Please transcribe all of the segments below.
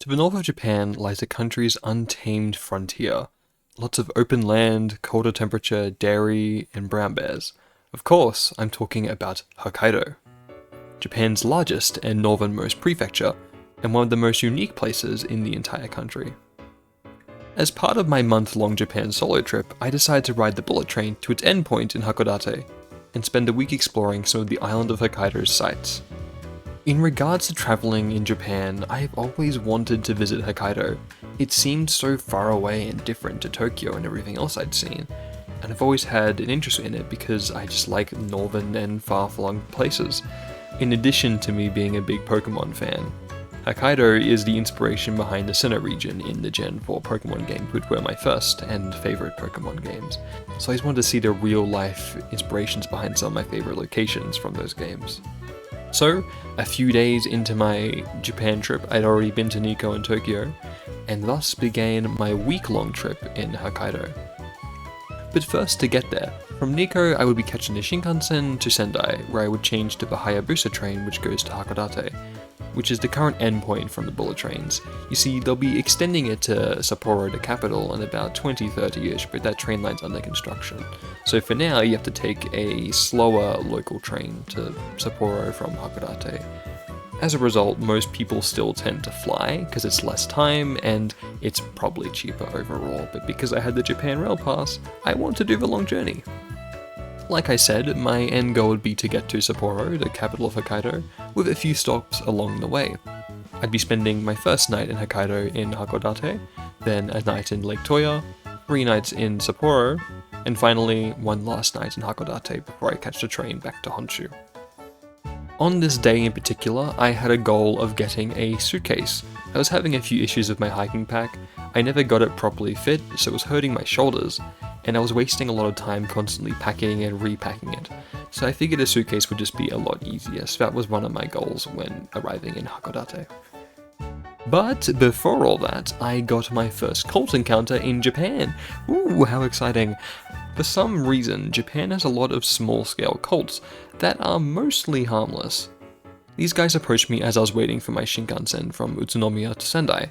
To the north of Japan lies the country's untamed frontier. Lots of open land, colder temperature, dairy, and brown bears. Of course, I'm talking about Hokkaido, Japan's largest and northernmost prefecture, and one of the most unique places in the entire country. As part of my month-long Japan solo trip, I decided to ride the bullet train to its endpoint in Hakodate, and spend a week exploring some of the island of Hokkaido's sights. In regards to traveling in Japan, I've always wanted to visit Hokkaido. It seemed so far away and different to Tokyo and everything else I'd seen, and I've always had an interest in it because I just like northern and far-flung places, in addition to me being a big Pokemon fan. Hokkaido is the inspiration behind the Sinnoh region in the Gen 4 Pokemon games, which were my first and favourite Pokemon games, so I just wanted to see the real-life inspirations behind some of my favourite locations from those games. So, a few days into my Japan trip, I'd already been to Nikko and Tokyo, and thus began my week-long trip in Hokkaido. But first, to get there, from Nikko I would be catching the Shinkansen to Sendai, where I would change to the Hayabusa train which goes to Hakodate, which is the current endpoint from the bullet trains. You see, they'll be extending it to Sapporo, the capital, in about 2030-ish, but that train line's under construction. So for now, you have to take a slower local train to Sapporo from Hakodate. As a result, most people still tend to fly, because it's less time, and it's probably cheaper overall, but because I had the Japan Rail Pass, I want to do the long journey. Like I said, my end goal would be to get to Sapporo, the capital of Hokkaido, with a few stops along the way. I'd be spending my first night in Hokkaido in Hakodate, then a night in Lake Toya, 3 nights in Sapporo, and finally one last night in Hakodate before I catch the train back to Honshu. On this day in particular, I had a goal of getting a suitcase. I was having a few issues with my hiking pack, I never got it properly fit, so it was hurting my shoulders, and I was wasting a lot of time constantly packing and repacking it, so I figured a suitcase would just be a lot easier, so that was one of my goals when arriving in Hakodate. But before all that, I got my first cult encounter in Japan. Ooh, how exciting. For some reason, Japan has a lot of small-scale cults that are mostly harmless. These guys approached me as I was waiting for my Shinkansen from Utsunomiya to Sendai,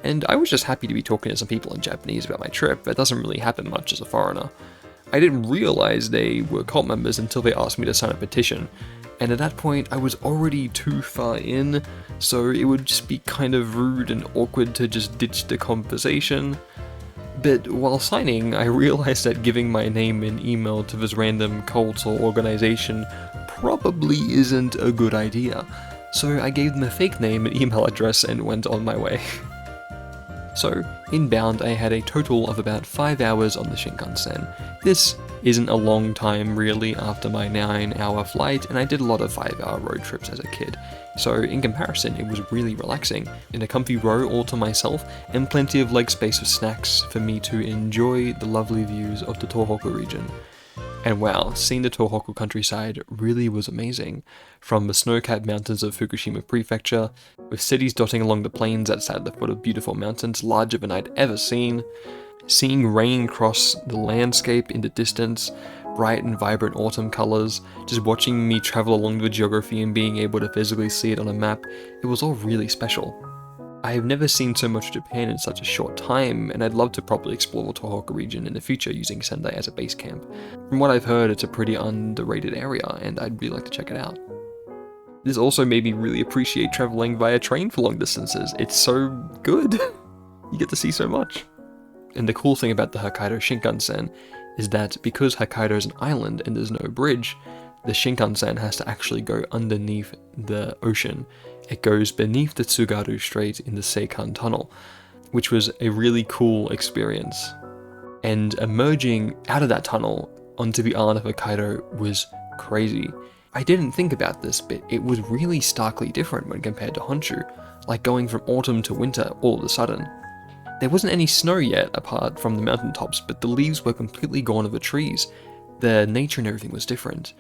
and I was just happy to be talking to some people in Japanese about my trip. That doesn't really happen much as a foreigner. I didn't realize they were cult members until they asked me to sign a petition, and at that point I was already too far in, so it would just be kind of rude and awkward to just ditch the conversation. But while signing, I realized that giving my name and email to this random cult or organization probably isn't a good idea, so I gave them a fake name and email address and went on my way. So, inbound I had a total of about 5 hours on the Shinkansen. This isn't a long time really after my 9-hour flight, and I did a lot of 5-hour road trips as a kid. So in comparison, it was really relaxing, in a comfy row all to myself, and plenty of leg space with snacks for me to enjoy the lovely views of the Tohoku region. And wow, seeing the Tohoku countryside really was amazing. From the snow-capped mountains of Fukushima Prefecture, with cities dotting along the plains outside the foot of beautiful mountains larger than I'd ever seen, seeing rain cross the landscape in the distance, bright and vibrant autumn colours, just watching me travel along the geography and being able to physically see it on a map, it was all really special. I have never seen so much of Japan in such a short time, and I'd love to properly explore the Tohoku region in the future using Sendai as a base camp. From what I've heard, it's a pretty underrated area, and I'd really like to check it out. This also made me really appreciate travelling via train for long distances. It's so good! You get to see so much. And the cool thing about the Hokkaido Shinkansen is that because Hokkaido is an island and there's no bridge, the Shinkansen has to actually go underneath the ocean. It goes beneath the Tsugaru Strait in the Seikan Tunnel, which was a really cool experience. And emerging out of that tunnel onto the island of Hokkaido was crazy. I didn't think about this, but it was really starkly different when compared to Honshu, like going from autumn to winter all of a sudden. There wasn't any snow yet apart from the mountaintops, but the leaves were completely gone of the trees. The nature and everything was different.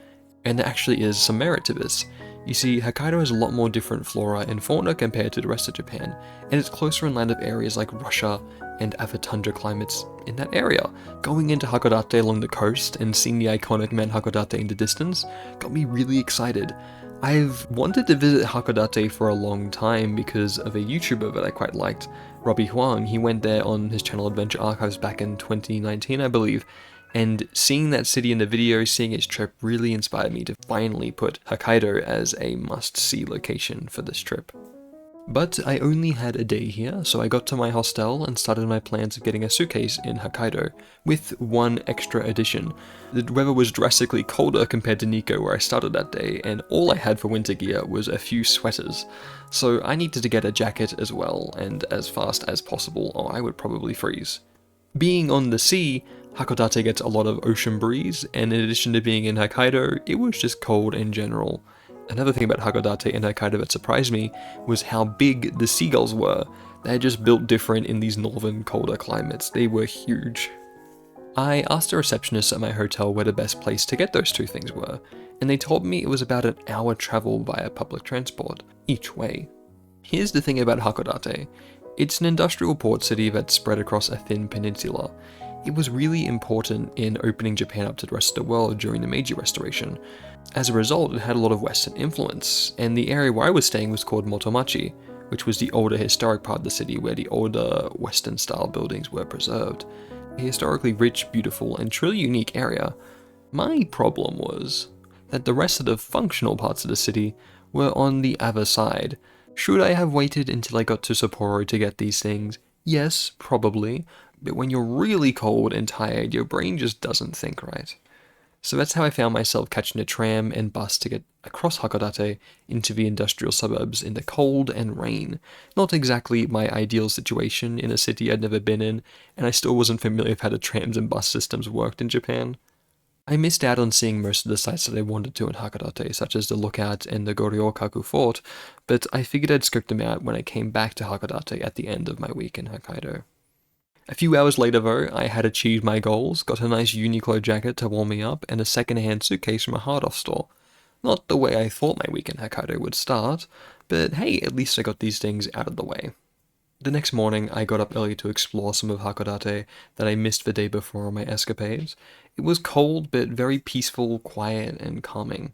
And there actually is some merit to this. You see, Hokkaido has a lot more different flora and fauna compared to the rest of Japan, and it's closer in line of areas like Russia and other tundra climates in that area. Going into Hakodate along the coast and seeing the iconic Mount Hakodate in the distance got me really excited. I've wanted to visit Hakodate for a long time because of a YouTuber that I quite liked, Robbie Huang. He went there on his channel Adventure Archives back in 2019, I believe, and seeing that city in the video, seeing its trip really inspired me to finally put Hokkaido as a must-see location for this trip. But I only had a day here, so I got to my hostel and started my plans of getting a suitcase in Hokkaido, with one extra addition. The weather was drastically colder compared to Nikko where I started that day, and all I had for winter gear was a few sweaters. So I needed to get a jacket as well, and as fast as possible, or I would probably freeze. Being on the sea, Hakodate gets a lot of ocean breeze, and in addition to being in Hokkaido, it was just cold in general. Another thing about Hakodate and Hokkaido that surprised me was how big the seagulls were. They're just built different in these northern, colder climates. They were huge. I asked the receptionist at my hotel where the best place to get those two things were, and they told me it was about an hour travel via public transport, each way. Here's the thing about Hakodate. It's an industrial port city that's spread across a thin peninsula. It was really important in opening Japan up to the rest of the world during the Meiji Restoration. As a result, it had a lot of Western influence, and the area where I was staying was called Motomachi, which was the older historic part of the city where the older Western-style buildings were preserved. A historically rich, beautiful, and truly unique area. My problem was that the rest of the functional parts of the city were on the other side. Should I have waited until I got to Sapporo to get these things? Yes, probably, but when you're really cold and tired, your brain just doesn't think right. So that's how I found myself catching a tram and bus to get across Hakodate into the industrial suburbs in the cold and rain. Not exactly my ideal situation in a city I'd never been in, and I still wasn't familiar with how the trams and bus systems worked in Japan. I missed out on seeing most of the sites that I wanted to in Hakodate, such as the Lookout and the Goryokaku Fort, but I figured I'd scope them out when I came back to Hakodate at the end of my week in Hokkaido. A few hours later though, I had achieved my goals, got a nice Uniqlo jacket to warm me up, and a second-hand suitcase from a hard-off store. Not the way I thought my week in Hokkaido would start, but hey, at least I got these things out of the way. The next morning, I got up early to explore some of Hakodate that I missed the day before on my escapades. It was cold, but very peaceful, quiet, and calming.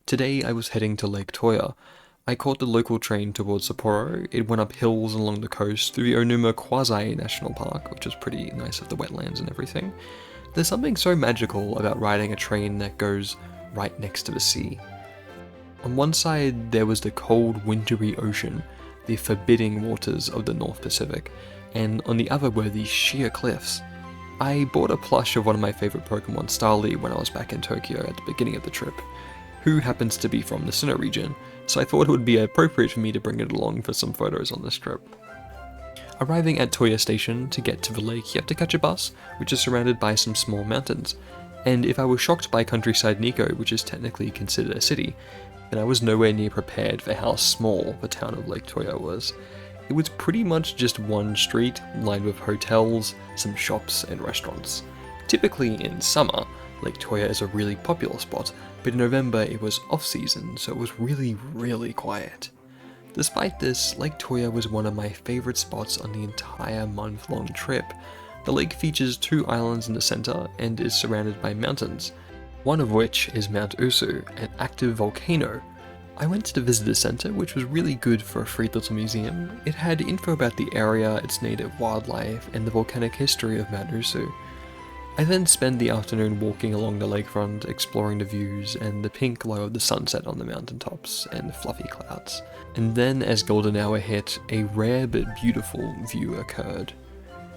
Today, I was heading to Lake Toya. I caught the local train towards Sapporo. It went up hills along the coast through the Onuma Quasi National Park, which was pretty nice with the wetlands and everything. There's something so magical about riding a train that goes right next to the sea. On one side, there was the cold, wintry ocean, the forbidding waters of the North Pacific, and on the other were these sheer cliffs. I bought a plush of one of my favorite Pokemon, Starly, when I was back in Tokyo at the beginning of the trip, who happens to be from the Sinnoh region, so I thought it would be appropriate for me to bring it along for some photos on this trip. Arriving at Toya Station, to get to the lake you have to catch a bus, which is surrounded by some small mountains, and if I was shocked by countryside Nikko, which is technically considered a city, then I was nowhere near prepared for how small the town of Lake Toya was. It was pretty much just one street, lined with hotels, some shops and restaurants. Typically in summer, Lake Toya is a really popular spot, but in November it was off-season, so it was really quiet. Despite this, Lake Toya was one of my favorite spots on the entire month-long trip. The lake features 2 islands in the center and is surrounded by mountains, one of which is Mount Usu, an active volcano. I went to the visitor center, which was really good for a free little museum. It had info about the area, its native wildlife, and the volcanic history of Mount Usu. I then spent the afternoon walking along the lakefront, exploring the views and the pink glow of the sunset on the mountaintops and the fluffy clouds. And then, as golden hour hit, a rare but beautiful view occurred.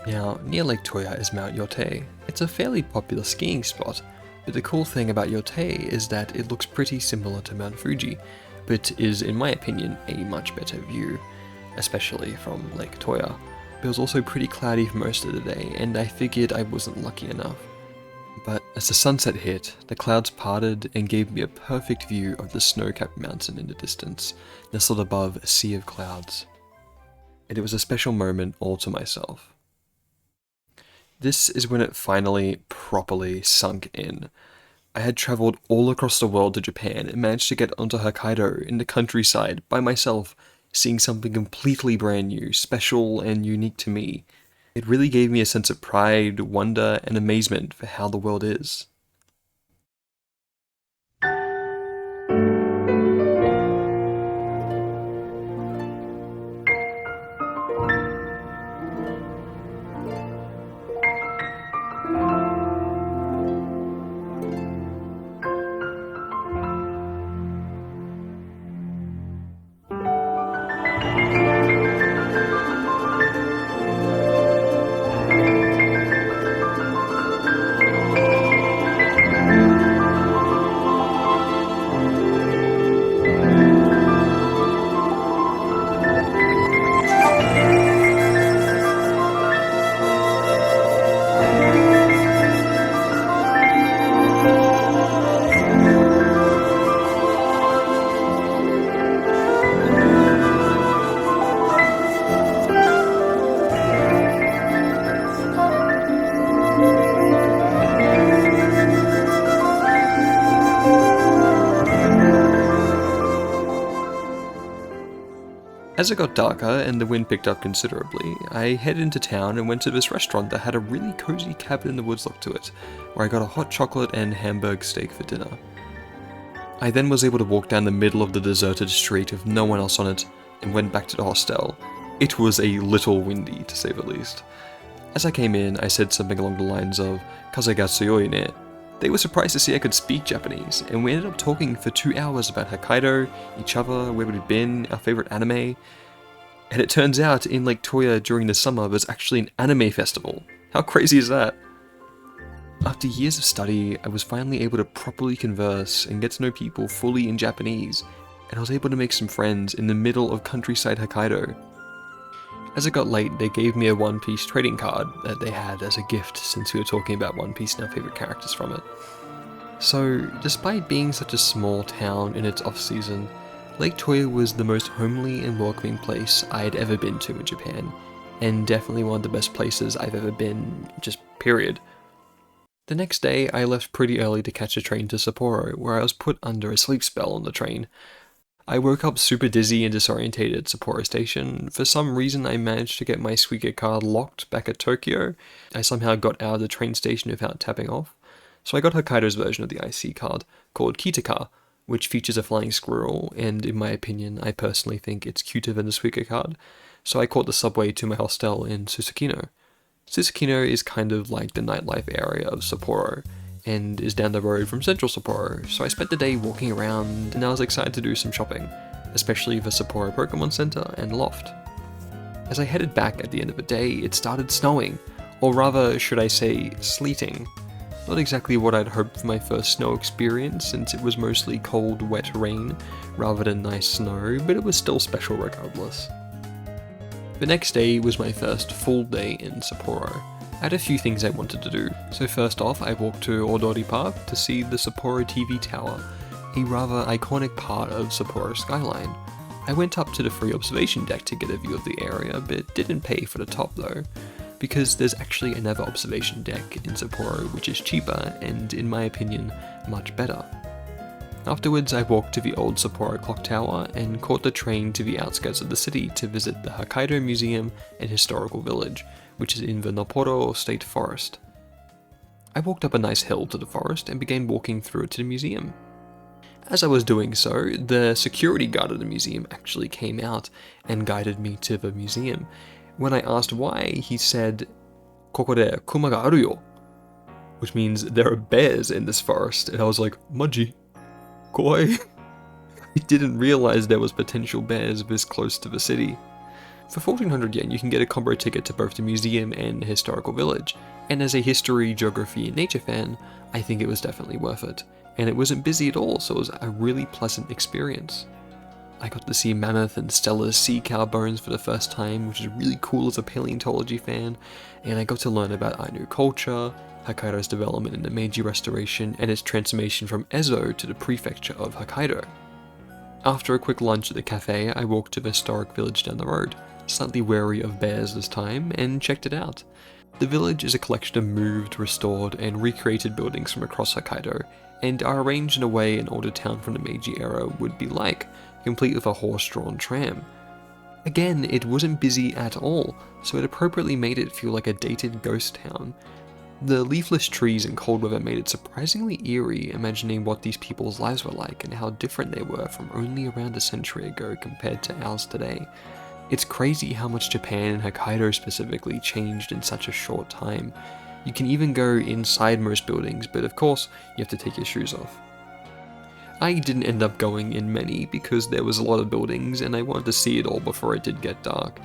Now, near Lake Toya is Mount Yotei. It's a fairly popular skiing spot, but the cool thing about Yotei is that it looks pretty similar to Mount Fuji, but is, in my opinion, a much better view, especially from Lake Toya. It was also pretty cloudy for most of the day, and I figured I wasn't lucky enough. But as the sunset hit, the clouds parted and gave me a perfect view of the snow-capped mountain in the distance, nestled above a sea of clouds. And it was a special moment all to myself. This is when it finally, properly sunk in. I had travelled all across the world to Japan and managed to get onto Hokkaido in the countryside by myself, seeing something completely brand new, special and unique to me. It really gave me a sense of pride, wonder, and amazement for how the world is. As it got darker and the wind picked up considerably, I headed into town and went to this restaurant that had a really cozy cabin in the woods look to it, where I got a hot chocolate and Hamburg steak for dinner. I then was able to walk down the middle of the deserted street with no one else on it, and went back to the hostel. It was a little windy, to say the least. As I came in, I said something along the lines of "Kaze ga tsuyoi ne." They were surprised to see I could speak Japanese, and we ended up talking for 2 hours about Hokkaido, each other, where we'd been, our favorite anime. And it turns out, in Lake Toya during the summer, there's actually an anime festival. How crazy is that? After years of study, I was finally able to properly converse and get to know people fully in Japanese, and I was able to make some friends in the middle of countryside Hokkaido. As it got late, they gave me a One Piece trading card that they had as a gift since we were talking about One Piece and our favourite characters from it. So, despite being such a small town in its off-season, Lake Toya was the most homely and welcoming place I had ever been to in Japan, and definitely one of the best places I've ever been, just period. The next day, I left pretty early to catch a train to Sapporo, where I was put under a sleep spell on the train. I woke up super dizzy and disorientated at Sapporo Station. For some reason, I managed to get my Suica card locked back at Tokyo. I somehow got out of the train station without tapping off. So I got Hokkaido's version of the IC card, called Kitaka, which features a flying squirrel, and in my opinion, I personally think it's cuter than the Suica card. So I caught the subway to my hostel in Susukino. Susukino is kind of like the nightlife area of Sapporo, and is down the road from central Sapporo, so I spent the day walking around and I was excited to do some shopping, especially the Sapporo Pokemon Center and Loft. As I headed back at the end of the day, it started snowing, or rather, should I say, sleeting. Not exactly what I'd hoped for my first snow experience, since it was mostly cold, wet rain rather than nice snow, but it was still special regardless. The next day was my first full day in Sapporo. I had a few things I wanted to do. So first off, I walked to Odori Park to see the Sapporo TV Tower, a rather iconic part of Sapporo skyline. I went up to the free observation deck to get a view of the area, but didn't pay for the top though, because there's actually another observation deck in Sapporo which is cheaper and, in my opinion, much better. Afterwards, I walked to the old Sapporo Clock Tower and caught the train to the outskirts of the city to visit the Hokkaido Museum and Historical Village, which is in the Nopporo State Forest. I walked up a nice hill to the forest and began walking through it to the museum. As I was doing so, the security guard of the museum actually came out and guided me to the museum. When I asked why, he said, "Koko de kuma ga aru yo," which means there are bears in this forest, and I was like, "Maji? Kawaii?" I didn't realize there was potential bears this close to the city. For 1400 yen, you can get a combo ticket to both the museum and the historical village, and as a history, geography, and nature fan, I think it was definitely worth it. And it wasn't busy at all, so it was a really pleasant experience. I got to see mammoth and stellar sea cow bones for the first time, which is really cool as a paleontology fan, and I got to learn about Ainu culture, Hokkaido's development in the Meiji Restoration, and its transformation from Ezo to the prefecture of Hokkaido. After a quick lunch at the cafe, I walked to the historic village down the road, slightly wary of bears this time, and checked it out. The village is a collection of moved, restored, and recreated buildings from across Hokkaido, and are arranged in a way an older town from the Meiji era would be like, complete with a horse-drawn tram. Again, it wasn't busy at all, so it appropriately made it feel like a dated ghost town. The leafless trees and cold weather made it surprisingly eerie, imagining what these people's lives were like and how different they were from only around a century ago compared to ours today. It's crazy how much Japan and Hokkaido specifically changed in such a short time. You can even go inside most buildings, but of course, you have to take your shoes off. I didn't end up going in many because there was a lot of buildings and I wanted to see it all before it did get dark,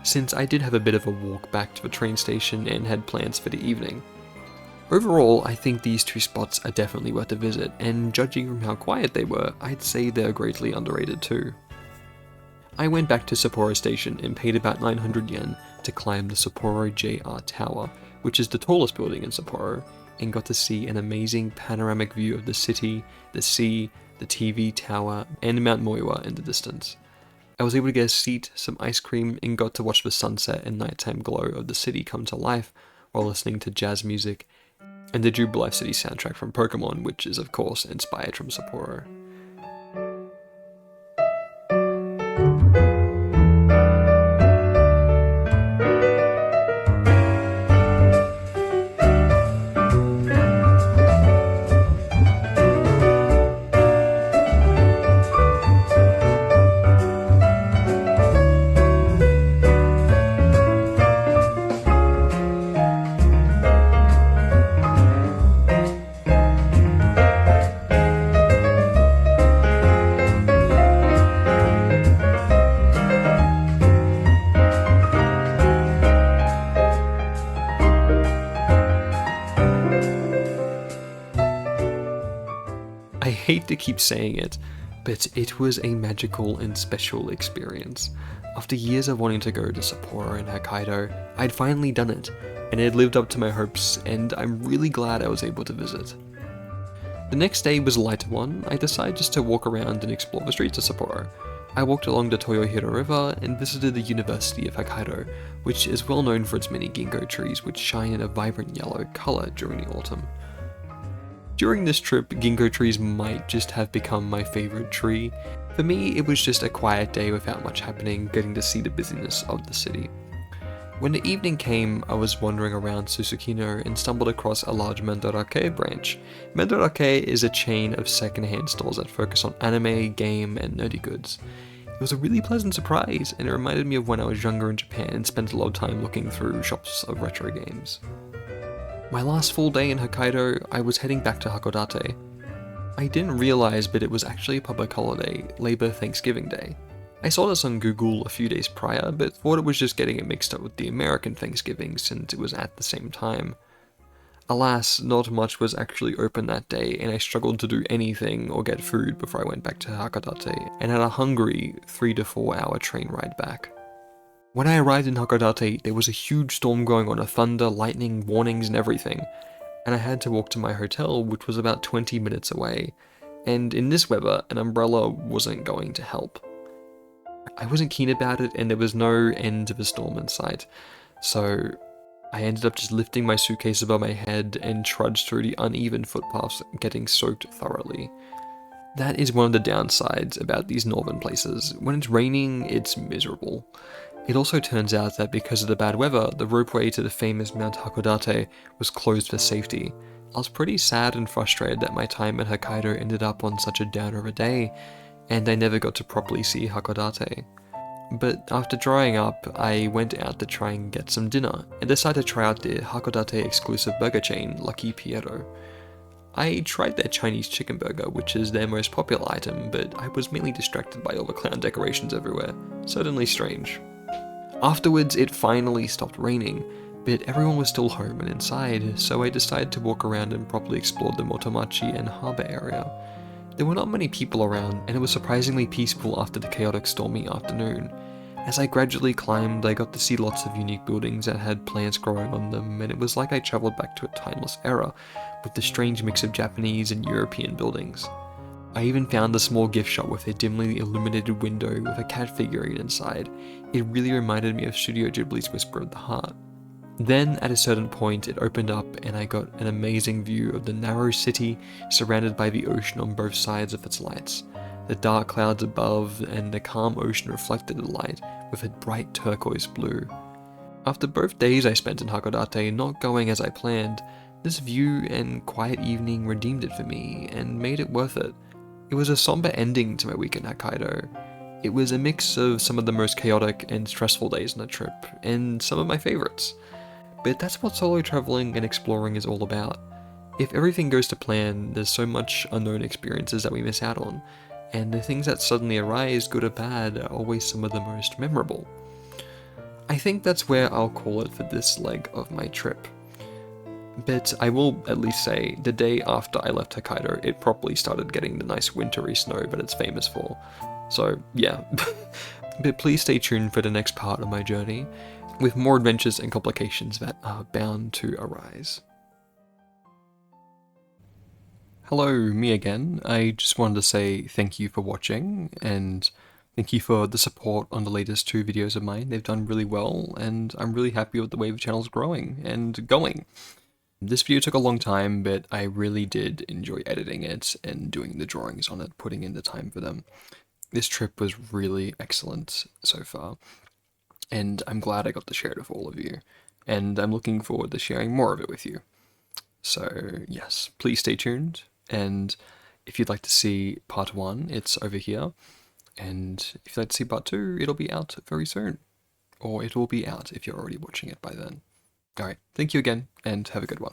since I did have a bit of a walk back to the train station and had plans for the evening. Overall, I think these two spots are definitely worth a visit, and judging from how quiet they were, I'd say they're greatly underrated too. I went back to Sapporo Station and paid about 900 yen to climb the Sapporo JR Tower, which is the tallest building in Sapporo, and got to see an amazing panoramic view of the city, the sea, the TV tower, and Mount Moiwa in the distance. I was able to get a seat, some ice cream, and got to watch the sunset and nighttime glow of the city come to life while listening to jazz music and the Jubilife City soundtrack from Pokemon, which is of course inspired from Sapporo. hate to keep saying it, but it was a magical and special experience. After years of wanting to go to Sapporo and Hokkaido, I'd finally done it, and it had lived up to my hopes, and I'm really glad I was able to visit. The next day was a lighter one. I decided just to walk around and explore the streets of Sapporo. I walked along the Toyohiro River and visited the University of Hokkaido, which is well known for its many ginkgo trees which shine in a vibrant yellow colour during the autumn. During this trip, ginkgo trees might just have become my favourite tree. For me, it was just a quiet day without much happening, getting to see the busyness of the city. When the evening came, I was wandering around Susukino and stumbled across a large Mandarake branch. Mandarake is a chain of second-hand stores that focus on anime, game, and nerdy goods. It was a really pleasant surprise, and it reminded me of when I was younger in Japan and spent a lot of time looking through shops of retro games. My last full day in Hokkaido, I was heading back to Hakodate. I didn't realize, but it was actually a public holiday, Labor Thanksgiving Day. I saw this on Google a few days prior, but thought it was just getting it mixed up with the American Thanksgiving since it was at the same time. Alas, not much was actually open that day, and I struggled to do anything or get food before I went back to Hakodate, and had a hungry 3 to 4 hour train ride back. When I arrived in Hakodate, there was a huge storm going on, thunder, lightning, warnings and everything, and I had to walk to my hotel, which was about 20 minutes away, and in this weather, an umbrella wasn't going to help. I wasn't keen about it, and there was no end to the storm in sight, so I ended up just lifting my suitcase above my head and trudged through the uneven footpaths, getting soaked thoroughly. That is one of the downsides about these northern places. When it's raining, it's miserable. It also turns out that because of the bad weather, the ropeway to the famous Mount Hakodate was closed for safety. I was pretty sad and frustrated that my time at Hokkaido ended up on such a downer of a day, and I never got to properly see Hakodate. But after drying up, I went out to try and get some dinner, and decided to try out the Hakodate exclusive burger chain, Lucky Piero. I tried their Chinese chicken burger, which is their most popular item, but I was mainly distracted by all the clown decorations everywhere. Certainly strange. Afterwards, it finally stopped raining, but everyone was still home and inside, so I decided to walk around and properly explore the Motomachi and harbour area. There were not many people around, and it was surprisingly peaceful after the chaotic stormy afternoon. As I gradually climbed, I got to see lots of unique buildings that had plants growing on them, and it was like I travelled back to a timeless era, with the strange mix of Japanese and European buildings. I even found a small gift shop with a dimly illuminated window with a cat figurine inside. It really reminded me of Studio Ghibli's Whisper of the Heart. Then, at a certain point, it opened up and I got an amazing view of the narrow city surrounded by the ocean on both sides of its lights. The dark clouds above and the calm ocean reflected the light with a bright turquoise blue. After both days I spent in Hakodate not going as I planned, this view and quiet evening redeemed it for me and made it worth it. It was a somber ending to my week in Hokkaido. It was a mix of some of the most chaotic and stressful days on the trip, and some of my favourites. But that's what solo travelling and exploring is all about. If everything goes to plan, there's so much unknown experiences that we miss out on, and the things that suddenly arise, good or bad, are always some of the most memorable. I think that's where I'll call it for this leg of my trip. But I will at least say, the day after I left Hokkaido, it properly started getting the nice wintry snow that it's famous for. So, yeah. But please stay tuned for the next part of my journey, with more adventures and complications that are bound to arise. Hello, me again. I just wanted to say thank you for watching, and thank you for the support on the latest 2 videos of mine. They've done really well, and I'm really happy with the way the channel's growing and going. This video took a long time, but I really did enjoy editing it and doing the drawings on it, putting in the time for them. This trip was really excellent so far, and I'm glad I got to share it with all of you, and I'm looking forward to sharing more of it with you. So yes, please stay tuned, and if you'd like to see part 1, it's over here, and if you'd like to see part 2, it'll be out very soon, or it will be out if you're already watching it by then. Alright, thank you again, and have a good one.